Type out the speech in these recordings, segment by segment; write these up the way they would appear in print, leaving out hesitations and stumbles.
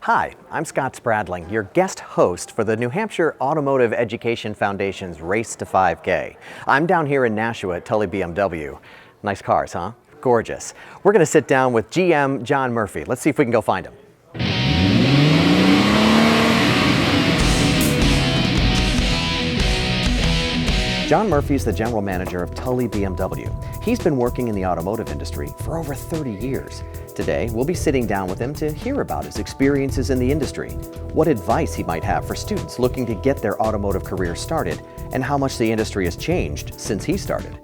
Hi, I'm Scott Spradling, your guest host for the New Hampshire Automotive Education Foundation's Race to 5K. I'm down here in Nashua at Tulley BMW. Nice cars, huh? Gorgeous. We're going to sit down with GM John Murphy. Let's see if we can go find him. John Murphy is the general manager of Tulley BMW. He's been working in the automotive industry for over 30 years. Today, we'll be sitting down with him to hear about his experiences in the industry, what advice he might have for students looking to get their automotive career started, and how much the industry has changed since he started.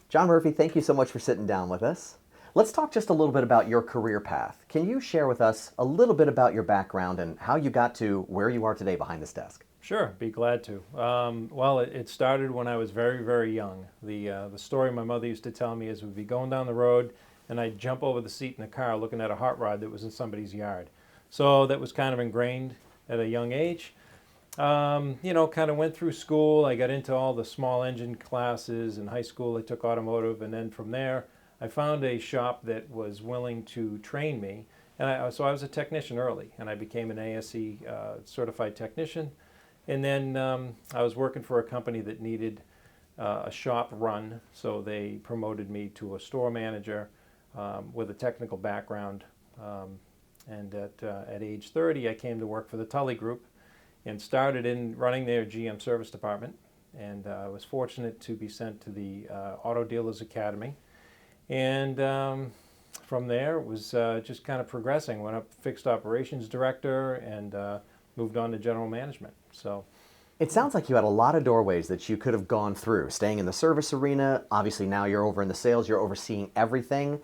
John Murphy, thank you so much for sitting down with us. Let's talk just a little bit about your career path. Can you share with us a little bit about your background and how you got to where you are today behind this desk? Sure, be glad to. Well, it started when I was very, very young. The story my mother used to tell me is we'd be going down the road and I'd jump over the seat in the car looking at a hot rod that was in somebody's yard. So that was kind of ingrained at a young age. Kind of went through school. I got into all the small engine classes. In high school, I took automotive, and then from there, I found a shop that was willing to train me. And so I was a technician early, and I became an ASE certified technician. And then I was working for a company that needed a shop run, so they promoted me to a store manager with a technical background. And at age 30, I came to work for the Tulley Group and started in running their GM service department. And I was fortunate to be sent to the Auto Dealers Academy. And from there, it was just kind of progressing. Went up fixed operations director and moved on to general management. So it sounds like you had a lot of doorways that you could have gone through, staying in the service arena. Obviously now you're over in the sales, you're overseeing everything.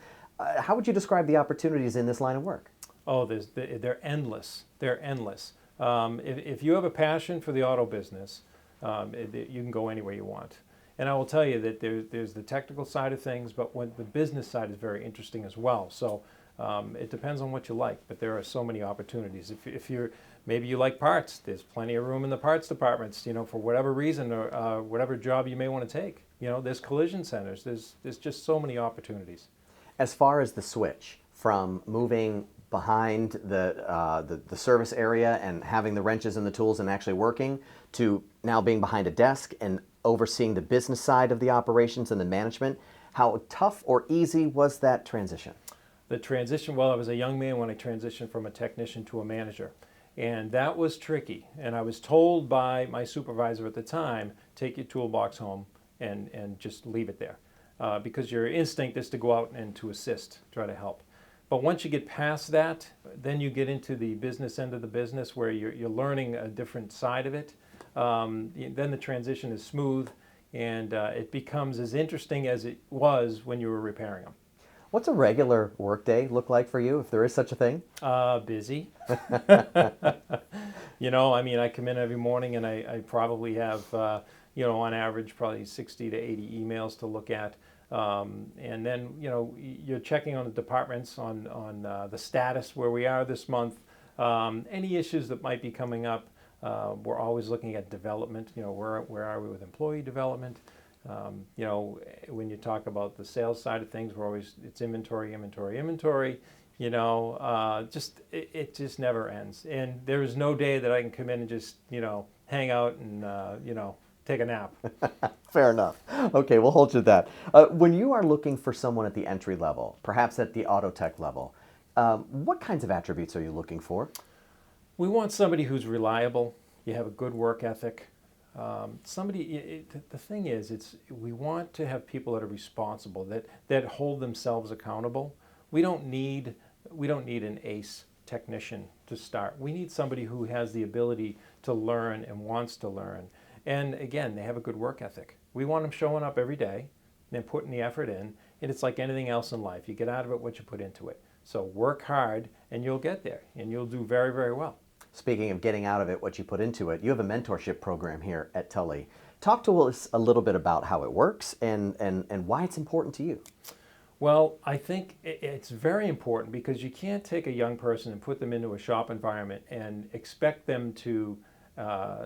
How would you describe the opportunities in this line of work? Oh, they're endless. They're endless. If you have a passion for the auto business, you can go anywhere you want. And I will tell you that there's the technical side of things, but when the business side is very interesting as well. So it depends on what you like, but there are so many opportunities. If maybe you like parts, there's plenty of room in the parts departments, for whatever reason or whatever job you may want to take. There's collision centers. There's just so many opportunities. As far as the switch from moving behind the service area and having the wrenches and the tools and actually working to now being behind a desk and overseeing the business side of the operations and the management, how tough or easy was that transition? The transition, well, I was a young man when I transitioned from a technician to a manager. And that was tricky. And I was told by my supervisor at the time, take your toolbox home and just leave it there. Because your instinct is to go out and to assist, try to help. But once you get past that, then you get into the business end of the business where you're learning a different side of it. Then the transition is smooth and it becomes as interesting as it was when you were repairing them. What's a regular workday look like for you, if there is such a thing? Busy. I come in every morning and I probably have, on average, probably 60 to 80 emails to look at. And then, you're checking on the departments on the status where we are this month. Any issues that might be coming up. We're always looking at development. Where are we with employee development? When you talk about the sales side of things, it's inventory. It just never ends. And there is no day that I can come in and just, hang out and, take a nap. Fair enough. Okay, we'll hold you to that. When you are looking for someone at the entry level, perhaps at the auto tech level, what kinds of attributes are you looking for? We want somebody who's reliable. You have a good work ethic. The thing is, we want to have people that are responsible, that hold themselves accountable. We don't need an ace technician to start. We need somebody who has the ability to learn and wants to learn. And again, they have a good work ethic. We want them showing up every day and putting the effort in. And it's like anything else in life. You get out of it what you put into it. So work hard and you'll get there and you'll do very, very well. Speaking of getting out of it what you put into it, you have a mentorship program here at Tulley. Talk to us a little bit about how it works and why it's important to you. Well, I think it's very important because you can't take a young person and put them into a shop environment and expect them to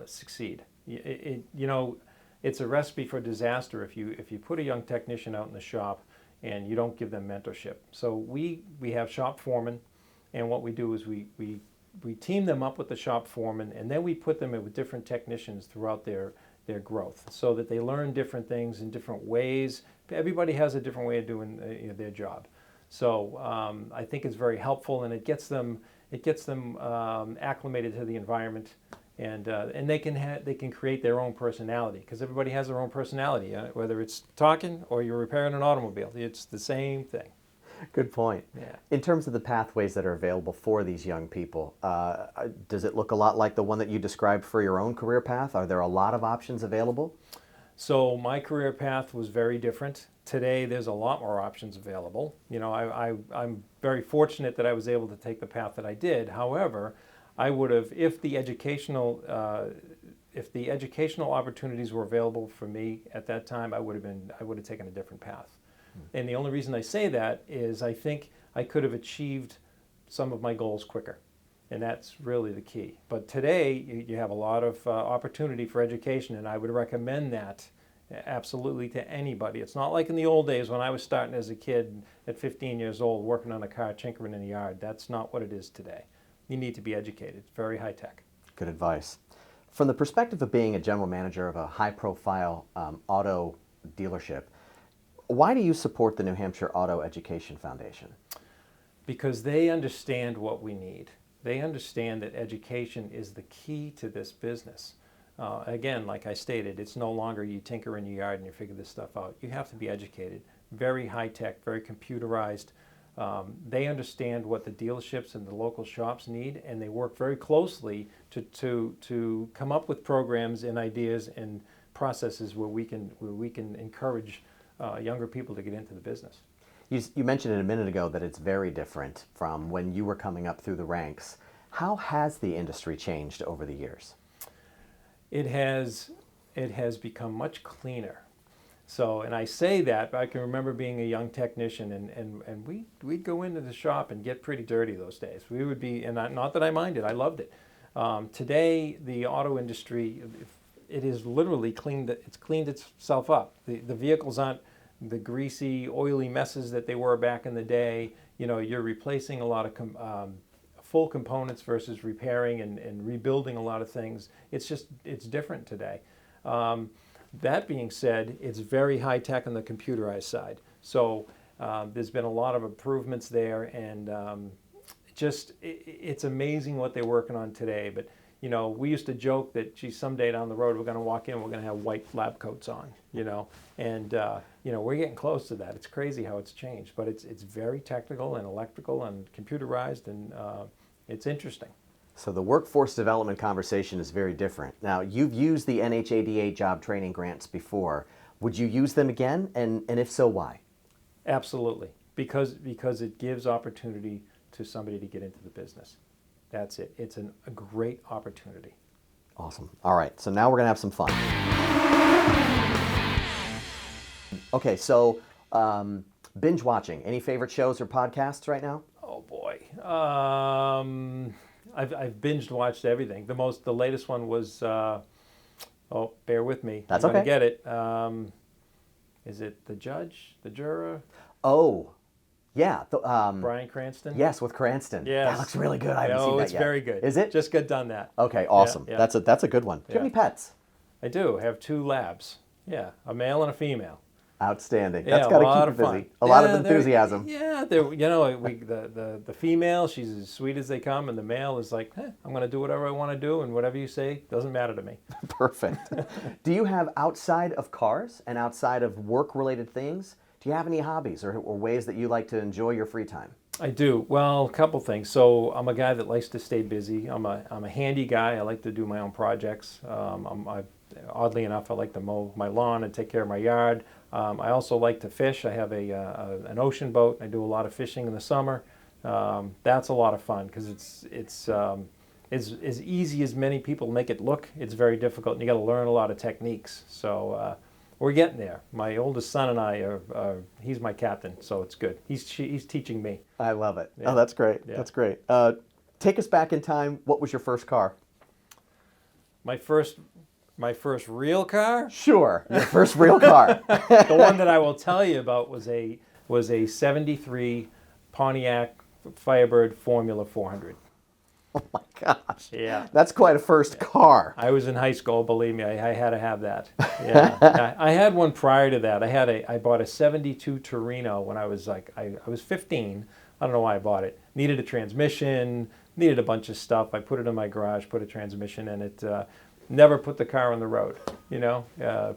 succeed. It's a recipe for disaster if you put a young technician out in the shop and you don't give them mentorship. So we have shop foremen, and what we do is we we team them up with the shop foreman, and then we put them with different technicians throughout their growth, so that they learn different things in different ways. Everybody has a different way of doing their job. So I think it's very helpful, and it gets them acclimated to the environment, and they can create their own personality, because everybody has their own personality, whether it's talking or you're repairing an automobile. It's the same thing. Good point. Yeah. In terms of the pathways that are available for these young people, does it look a lot like the one that you described for your own career path? Are there a lot of options available? So my career path was very different. Today, there's a lot more options available. I'm very fortunate that I was able to take the path that I did. However, I would have, if the educational opportunities were available for me at that time, I would have taken a different path. And the only reason I say that is I think I could have achieved some of my goals quicker. And that's really the key. But today, you have a lot of opportunity for education, and I would recommend that absolutely to anybody. It's not like in the old days when I was starting as a kid at 15 years old, working on a car, tinkering in the yard. That's not what it is today. You need to be educated. It's very high tech. Good advice. From the perspective of being a general manager of a high-profile auto dealership, why do you support the New Hampshire Auto Education Foundation? Because they understand what we need. They understand that education is the key to this business. Again, like I stated, it's no longer you tinker in your yard and you figure this stuff out. You have to be educated. Very high tech, very computerized. They understand what the dealerships and the local shops need, and they work very closely to come up with programs and ideas and processes where we can encourage younger people to get into the business. You mentioned it a minute ago that it's very different from when you were coming up through the ranks. How has the industry changed over the years? It has become much cleaner. So, and I say that, but I can remember being a young technician, and we'd go into the shop and get pretty dirty those days. We would be, and not that I minded, I loved it. Today, the auto industry, it is literally cleaned itself up. The vehicles aren't the greasy, oily messes that they were back in the day. You're replacing a lot of full components versus repairing and rebuilding a lot of things. It's different today. That being said, it's very high tech on the computerized side. So there's been a lot of improvements there, and it's amazing what they're working on today. But we used to joke that, gee, someday down the road we're going to walk in, we're going to have white lab coats on, and we're getting close to that. It's crazy how it's changed, but it's very technical and electrical and computerized, and it's interesting. So the workforce development conversation is very different. Now, you've used the NHADA job training grants before. Would you use them again? And if so, why? Absolutely. Because it gives opportunity to somebody to get into the business. That's it. It's a great opportunity. Awesome. All right. So now we're going to have some fun. Okay. So binge watching. Any favorite shows or podcasts right now? Oh, boy. I've binged watched everything. The latest one was, bear with me. That's I'm okay. Gonna get it. Is it The Judge, The Juror? Oh, yeah. Bryan Cranston? Yes, with Cranston. Yes. That looks really good. I haven't seen that yet. It's very good. Is it? Just got done that. Okay, awesome. Yeah. That's a good one. Do you have any pets? I do. I have 2 labs. Yeah, a male and a female. Outstanding. Yeah, That's got to keep you busy. A lot of enthusiasm. The female, she's as sweet as they come, and the male is like, I'm going to do whatever I want to do, and whatever you say doesn't matter to me. Perfect. Do you have, outside of cars and outside of work-related things, do you have any hobbies or ways that you like to enjoy your free time? I do. Well, a couple things. So I'm a guy that likes to stay busy. I'm a handy guy. I like to do my own projects. Oddly enough, I like to mow my lawn and take care of my yard. I also like to fish. I have an ocean boat. I do a lot of fishing in the summer. That's a lot of fun because it's as easy as many people make it look. It's very difficult, and you got to learn a lot of techniques. So we're getting there. My oldest son and I he's my captain, so it's good. He's teaching me. I love it. Yeah. Oh, that's great. Yeah. That's great. Take us back in time. What was your first car? My first real car? Sure, your first real car. The one that I will tell you about was a 73 Pontiac Firebird Formula 400. Oh my gosh. Yeah. That's quite a first car. I was in high school, believe me, I had to have that. Yeah. I had one prior to that. I bought a 72 Torino when I was I was 15. I don't know why I bought it. Needed a transmission, needed a bunch of stuff. I put it in my garage, put a transmission in it. Never put the car on the road,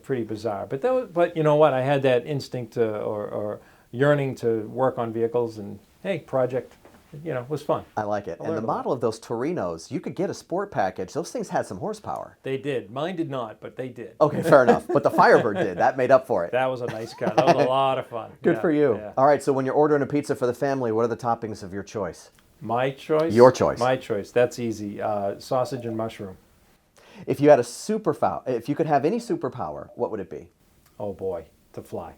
pretty bizarre. But you know what? I had that instinct or yearning to work on vehicles, and hey, project, was fun. I like it. And the model of those Torinos, you could get a sport package. Those things had some horsepower. They did. Mine did not, but they did. Okay, fair enough. But the Firebird did. That made up for it. That was a nice car. That was a lot of fun. Good for you. Yeah. All right, so when you're ordering a pizza for the family, what are the toppings of your choice? My choice? Your choice. My choice. That's easy. Sausage and mushroom. If you had if you could have any superpower, what would it be? Oh boy, to fly.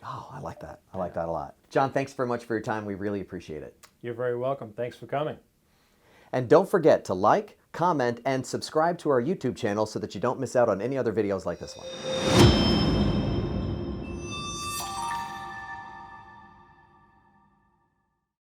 Oh, I like that. I like that a lot. John, thanks very much for your time. We really appreciate it. You're very welcome. Thanks for coming. And don't forget to like, comment, and subscribe to our YouTube channel so that you don't miss out on any other videos like this one.